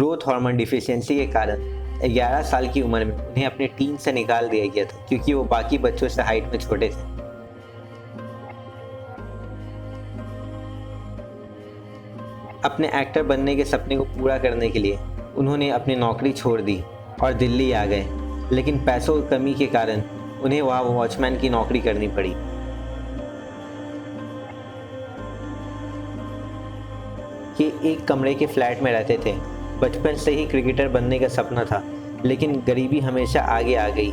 Growth hormone deficiency के कारण 11 साल की उम्र में उन्हें अपनी टीम से निकाल दिया गया था, क्योंकि वो बाकी बच्चों से हाइट में छोटे थे। अपने एक्टर बनने के सपने को पूरा करने के लिए उन्होंने अपनी नौकरी छोड़ दी और दिल्ली आ गए, लेकिन पैसों की कमी के कारण उन्हें वहाँ वॉचमैन की नौकरी करनी पड़ी। ये एक कमरे के फ्लैट में रहते थे। बचपन से ही क्रिकेटर बनने का सपना था, लेकिन गरीबी हमेशा आगे आ गई।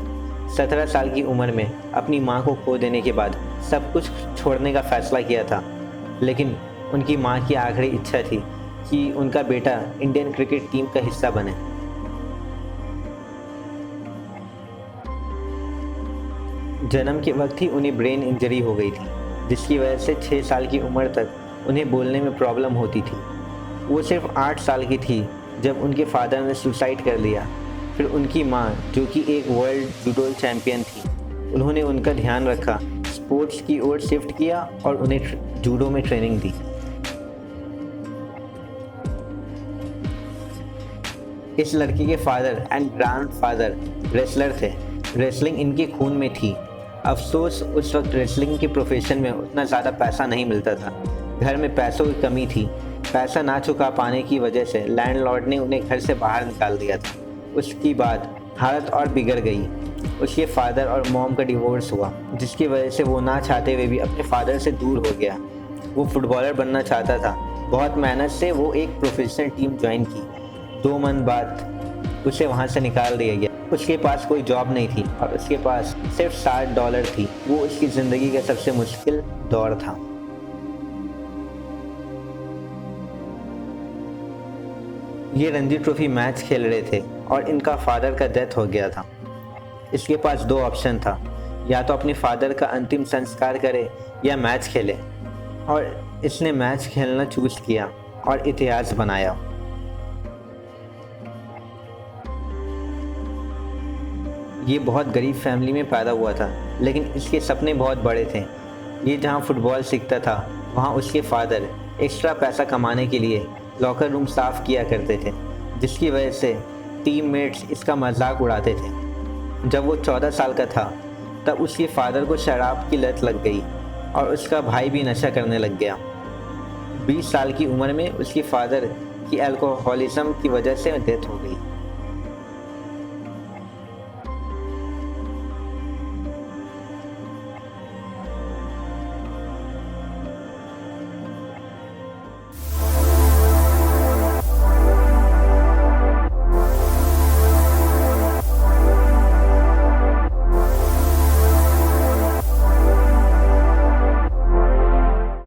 17 साल की उम्र में अपनी मां को खो देने के बाद सब कुछ छोड़ने का फैसला किया था, लेकिन उनकी मां की आखिरी इच्छा थी कि उनका बेटा इंडियन क्रिकेट टीम का हिस्सा बने। जन्म के वक्त ही उन्हें ब्रेन इंजरी हो गई थी, जिसकी वजह से 6 साल की उम्र तक उन्हें बोलने में प्रॉब्लम होती थी। वो सिर्फ 8 साल की थी जब उनके फादर ने सुसाइड कर लिया। फिर उनकी मां, जो कि एक वर्ल्ड जूडो चैंपियन थी, उन्होंने उनका ध्यान रखा, स्पोर्ट्स की ओर शिफ्ट किया और उन्हें जूडो में ट्रेनिंग दी। इस लड़की के फादर एंड ग्रैंडफादर रेसलर थे। रेसलिंग इनके खून में थी। अफसोस उस वक्त रेसलिंग के प्रोफेशन में उतना ज़्यादा पैसा नहीं मिलता था। घर में पैसों की कमी थी। पैसा ना चुका पाने की वजह से लैंडलॉर्ड ने उन्हें घर से बाहर निकाल दिया था। उसके बाद हालत और बिगड़ गई। उसके फादर और मॉम का डिवोर्स हुआ, जिसकी वजह से वो ना चाहते हुए भी अपने फादर से दूर हो गया। वो फुटबॉलर बनना चाहता था। बहुत मेहनत से वो एक प्रोफेशनल टीम ज्वाइन की। 2 मंथ बाद उसे वहाँ से निकाल दिया गया। उसके पास कोई जॉब नहीं थी और उसके पास सिर्फ $60 थी। वो उसकी ज़िंदगी का सबसे मुश्किल दौर था। ये रणजी ट्रॉफी मैच खेल रहे थे और इनका फादर का डेथ हो गया था। इसके पास 2 ऑप्शन था, या तो अपने फादर का अंतिम संस्कार करे या मैच खेले, और इसने मैच खेलना चूज किया और इतिहास बनाया। ये बहुत गरीब फैमिली में पैदा हुआ था, लेकिन इसके सपने बहुत बड़े थे। ये जहाँ फुटबॉल सीखता था, वहाँ उसके फादर एक्स्ट्रा पैसा कमाने के लिए लॉकर रूम साफ़ किया करते थे, जिसकी वजह से टीममेट्स इसका मजाक उड़ाते थे। जब वो 14 साल का था, तब उसके फादर को शराब की लत लग गई और उसका भाई भी नशा करने लग गया। 20 साल की उम्र में उसके फादर की अल्कोहलिज्म की वजह से डेथ हो गई।